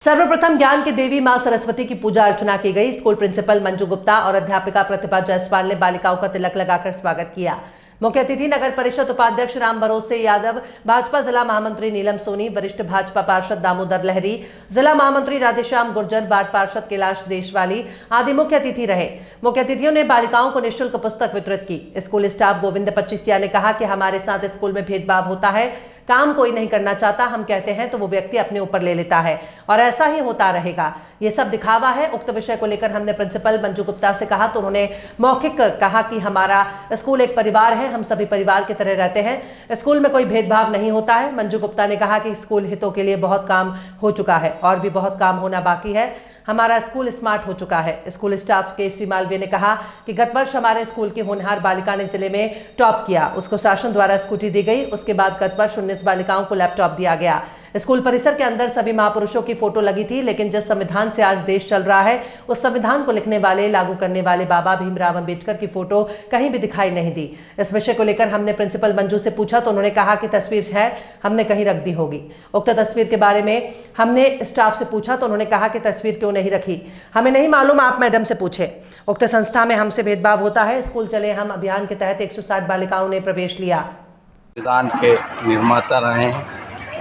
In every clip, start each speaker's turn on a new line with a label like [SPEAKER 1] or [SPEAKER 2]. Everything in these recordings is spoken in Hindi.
[SPEAKER 1] सर्वप्रथम ज्ञान की देवी मां सरस्वती की पूजा अर्चना की गई। स्कूल प्रिंसिपल मंजू गुप्ता और अध्यापिका प्रतिभा जायसवाल ने बालिकाओं का तिलक लगाकर स्वागत किया। मुख्य अतिथि नगर परिषद उपाध्यक्ष राम भरोसे यादव, भाजपा जिला महामंत्री नीलम सोनी, वरिष्ठ भाजपा पार्षद दामोदर लहरी, जिला महामंत्री राधेश्याम गुर्जर, वार्ड पार्षद कैलाश देशवाली आदि मुख्य अतिथि रहे। मुख्य अतिथियों ने बालिकाओं को निःशुल्क पुस्तक वितरित की। स्कूल स्टाफ गोविंद पच्चीसिया ने कहा कि हमारे साथ स्कूल में भेदभाव होता है, काम कोई नहीं करना चाहता, हम कहते हैं तो वो व्यक्ति अपने ऊपर ले लेता है और ऐसा ही होता रहेगा, ये सब दिखावा है। उक्त विषय को लेकर हमने प्रिंसिपल मंजू गुप्ता से कहा तो उन्होंने मौखिक कहा कि हमारा स्कूल एक परिवार है, हम सभी परिवार की तरह रहते हैं, स्कूल में कोई भेदभाव नहीं होता है। मंजू गुप्ता ने कहा कि स्कूल हितों के लिए बहुत काम हो चुका है और भी बहुत काम होना बाकी है, हमारा स्कूल स्मार्ट हो चुका है। स्कूल स्टाफ के सी मालवीय ने कहा कि गत वर्ष हमारे स्कूल की होनहार बालिका ने जिले में टॉप किया, उसको शासन द्वारा स्कूटी दी गई। उसके बाद गत वर्ष 19 बालिकाओं को लैपटॉप दिया गया। स्कूल परिसर के अंदर सभी महापुरुषों की फोटो लगी थी, लेकिन जिस संविधान से आज देश चल रहा है उस संविधान को लिखने वाले, लागू करने वाले बाबा भीमराव अंबेडकर की फोटो कहीं भी दिखाई नहीं दी। इस विषय को लेकर हमने प्रिंसिपल मंजू से पूछा तो उन्होंने कहा कि तस्वीर है, हमने कहीं रख दी होगी। उक्त तस्वीर के बारे में हमने स्टाफ से पूछा तो उन्होंने कहा कि तस्वीर क्यों नहीं रखी, हमें नहीं मालूम, आप मैडम से पूछे। उक्त संस्था में हमसे भेदभाव होता है। स्कूल चले हम अभियान के तहत 160 बालिकाओं ने प्रवेश लिया।
[SPEAKER 2] संविधान के निर्माता रहे हैं,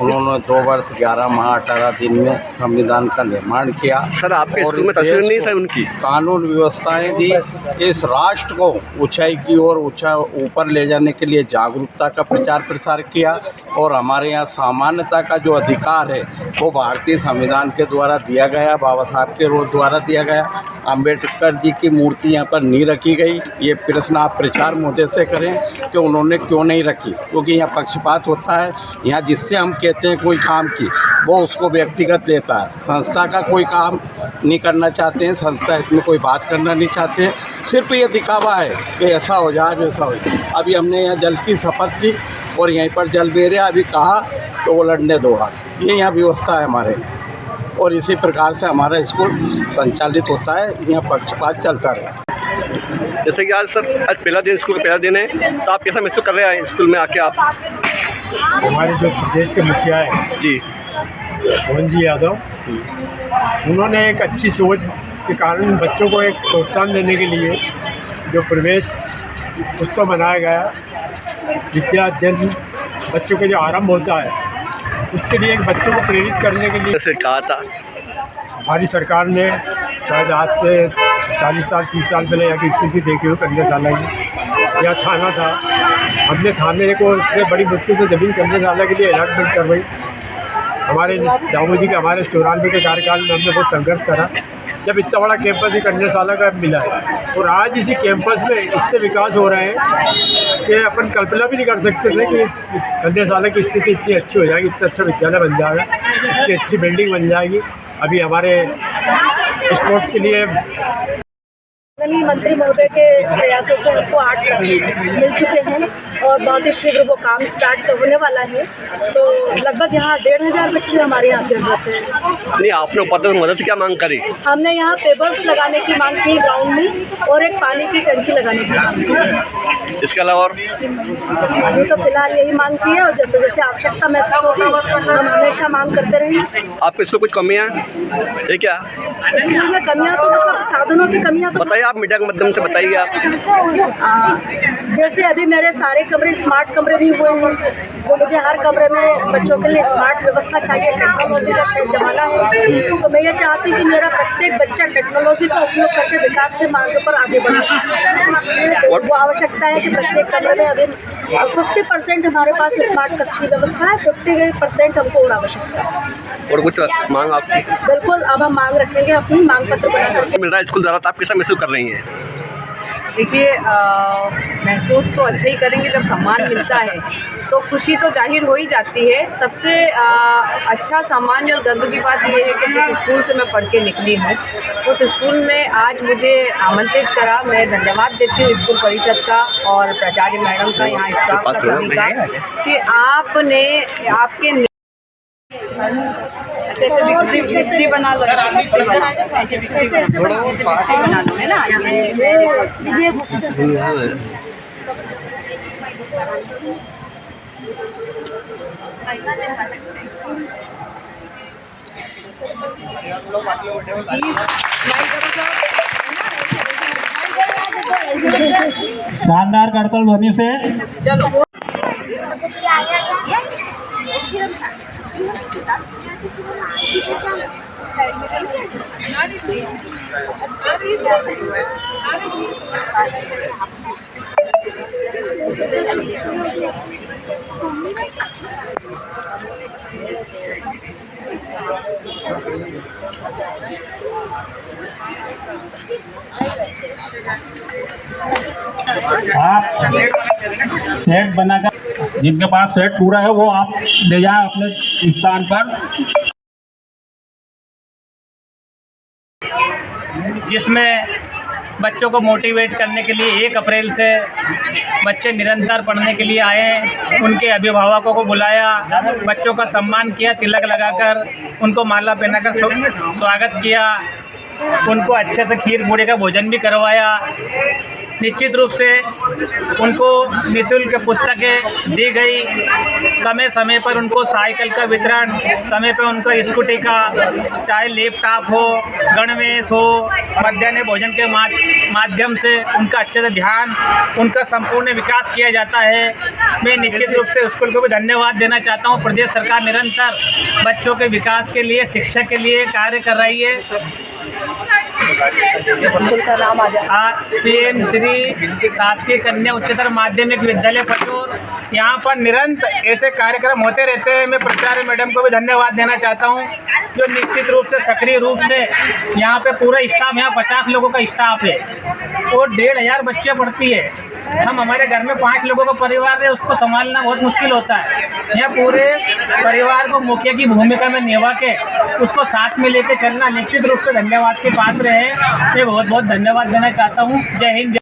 [SPEAKER 2] उन्होंने 2 वर्ष 11 माह 18 दिन में संविधान का निर्माण किया।
[SPEAKER 3] सर आपके स्कूल में तस्वीर नहीं सर उनकी? कानून
[SPEAKER 2] व्यवस्थाएं दी, इस राष्ट्र को ऊंचाई की ओर ऊपर ले जाने के लिए जागरूकता का प्रचार प्रसार किया और हमारे यहाँ सामान्यता का जो अधिकार है वो भारतीय संविधान के द्वारा दिया गया, बाबा साहब के द्वारा दिया गया। अंबेडकर जी की मूर्ति यहाँ पर नहीं रखी गई। ये प्रश्न आप प्रचार मोदी से करें कि उन्होंने क्यों नहीं रखी, क्योंकि यहाँ पक्षपात होता है। यहाँ जिससे हम कहते हैं कोई काम की, वो उसको व्यक्तिगत लेता है। संस्था का कोई काम नहीं करना चाहते हैं, संस्था इसमें कोई बात करना नहीं चाहते हैं, सिर्फ ये दिखावा है कि ऐसा हो जाए वैसा हो जाए। अभी हमने यहाँ जल की शपथ ली और यहीं पर जल बेरे अभी कहा तो वो लड़ने दौड़ा। ये यहाँ व्यवस्था है हमारे यहाँ और इसी प्रकार से हमारा स्कूल संचालित होता है, यहाँ पक्षपात चलता रहता है।
[SPEAKER 3] जैसे कि आज सर आज पहला दिन, स्कूल का पहला दिन है, तो आप कैसा महसूस कर रहे हैं स्कूल में आके? आप
[SPEAKER 4] हमारे जो प्रदेश के मुखिया हैं
[SPEAKER 3] जी
[SPEAKER 4] मोहन जी यादव, उन्होंने एक अच्छी सोच के कारण बच्चों को एक प्रोत्साहन देने के लिए जो प्रवेश उत्सव मनाया गया, विद्या अध्ययन बच्चों के जो आरंभ होता है उसके लिए एक बच्चों को प्रेरित करने के लिए
[SPEAKER 3] जैसे कहा था
[SPEAKER 4] हमारी सरकार ने शायद आज से 40 साल 30 साल पहले यहाँ की स्थिति देखी हो, कंडेशाला की यहाँ थाना था, हमने थाने को इतने बड़ी मुश्किल से ज़मीन कंडेशाला के लिए अलॉटमेंट करवाई। हमारे दाऊ जी के हमारे 94 के कार्यकाल में हमने बहुत संघर्ष करा, जब इतना बड़ा कैंपस ही कंडेशाला का मिला है। और आज इसी कैंपस में इतने विकास हो रहे हैं कि अपन कल्पना भी नहीं कर सकते थे कि कंडेशाला की स्थिति इतनी अच्छी हो जाएगी, इतना अच्छा विद्यालय बन जाएगा, इतनी अच्छी बिल्डिंग बन जाएगी। अभी हमारे स्पोर्ट्स के लिए
[SPEAKER 5] मंत्री महोदय के प्रयासों से उसको 8 लक्ष्य मिल चुके हैं और बहुत ही शीघ्र वो काम स्टार्ट होने वाला है। तो लगभग यहाँ 1500 बच्चे हमारे यहाँ पे होते हैं।
[SPEAKER 3] नहीं, आपने उपाध्यक्ष की मदद से क्या मांग करी?
[SPEAKER 5] हमने यहाँ पेपर्स लगाने की मांग की ग्राउंड में और एक पानी की टंकी लगाने की मांग की।
[SPEAKER 3] इसके अलावा और
[SPEAKER 5] अभी तो फिलहाल यही मांग की है और जैसे जैसे आवश्यकता महसूस होगी हम हमेशा मांग करते रहेंगे।
[SPEAKER 3] आपके इसमें कुछ कमियाँ है क्या?
[SPEAKER 5] इसमें कमियाँ तो मतलब साधनों की कमियाँ तो
[SPEAKER 3] बताइए, आप मीडिया के माध्यम से बताइए। आप
[SPEAKER 5] जैसे अभी मेरे सारे कमरे स्मार्ट कमरे नहीं हुए हैं, वो मुझे हर कमरे में बच्चों के लिए स्मार्ट व्यवस्था चाहिए। टेक्नोलॉजी का जमाना है, तो मैं ये चाहती हूँ कि मेरा प्रत्येक बच्चा टेक्नोलॉजी का उपयोग करके विकास के मार्ग पर आगे बढ़े। और वो आवश्यकता है कि प्रत्येक कमरे में अभी 50% हमारे पास स्मार्ट कक्षी व्यवस्था है, 50% हमको और आवश्यकता है।
[SPEAKER 3] और कुछ मांग आपकी?
[SPEAKER 5] बिल्कुल, अब हम मांग रखेंगे, अपनी मांग पत्र बना करके।
[SPEAKER 3] मिल रहा है स्कूल द्वारा, तो आप कैसा महसूस कर रही हैं?
[SPEAKER 6] देखिए, महसूस तो अच्छा ही करेंगे। जब सम्मान मिलता है तो खुशी तो जाहिर हो ही जाती है। सबसे अच्छा सामान्य और गर्व की बात यह है कि जिस स्कूल से मैं पढ़ के निकली हूँ उस स्कूल में आज मुझे आमंत्रित करा। मैं धन्यवाद देती हूँ स्कूल परिषद का और प्राचार्य मैडम का, यहाँ स्टाफ का, सभी का, कि आपने आपके जैसे बिक्री बना लो, ऐसे बना लो, है ना।
[SPEAKER 7] शानदार करतल ध्वनि से आप सेट बनाकर, जिनके पास सेट पूरा है वो आप ले जाएं अपने स्थान पर,
[SPEAKER 8] जिसमें बच्चों को मोटिवेट करने के लिए 1 अप्रैल से बच्चे निरंतर पढ़ने के लिए आए। उनके अभिभावकों को बुलाया, बच्चों का सम्मान किया, तिलक लगाकर उनको माला पहनाकर स्वागत किया, उनको अच्छे से खीर पूड़ी का भोजन भी करवाया। निश्चित रूप से उनको निःशुल्क पुस्तकें दी गई, समय समय पर उनको साइकिल का वितरण, समय पर उनको स्कूटी का, चाहे लैपटॉप हो, गणवेश हो, मध्याह्न भोजन के माध्यम से उनका अच्छे से ध्यान, उनका संपूर्ण विकास किया जाता है। मैं निश्चित रूप से स्कूल को भी धन्यवाद देना चाहता हूँ। प्रदेश सरकार निरंतर बच्चों के विकास के लिए, शिक्षा के लिए कार्य कर रही है।
[SPEAKER 5] स्कूल का नाम आ जाए
[SPEAKER 8] PM श्री शासकीय कन्या उच्चतर माध्यमिक विद्यालय फतूर, यहाँ पर निरंतर ऐसे कार्यक्रम होते रहते हैं। मैं प्राचार्य मैडम को भी धन्यवाद देना चाहता हूँ, जो निश्चित रूप से सक्रिय रूप से यहाँ पे पूरा स्टाफ, यहाँ 50 लोगों का स्टाफ है और 1500 बच्चे पढ़ती है। हम हमारे घर में 5 लोगों का परिवार है, उसको संभालना बहुत मुश्किल होता है। यहाँ पूरे परिवार को मुखिया की भूमिका में निभा के उसको साथ में लेके चलना निश्चित रूप से धन्यवाद के पात्र है। मैं बहुत बहुत धन्यवाद देना चाहता हूँ। जय हिंद।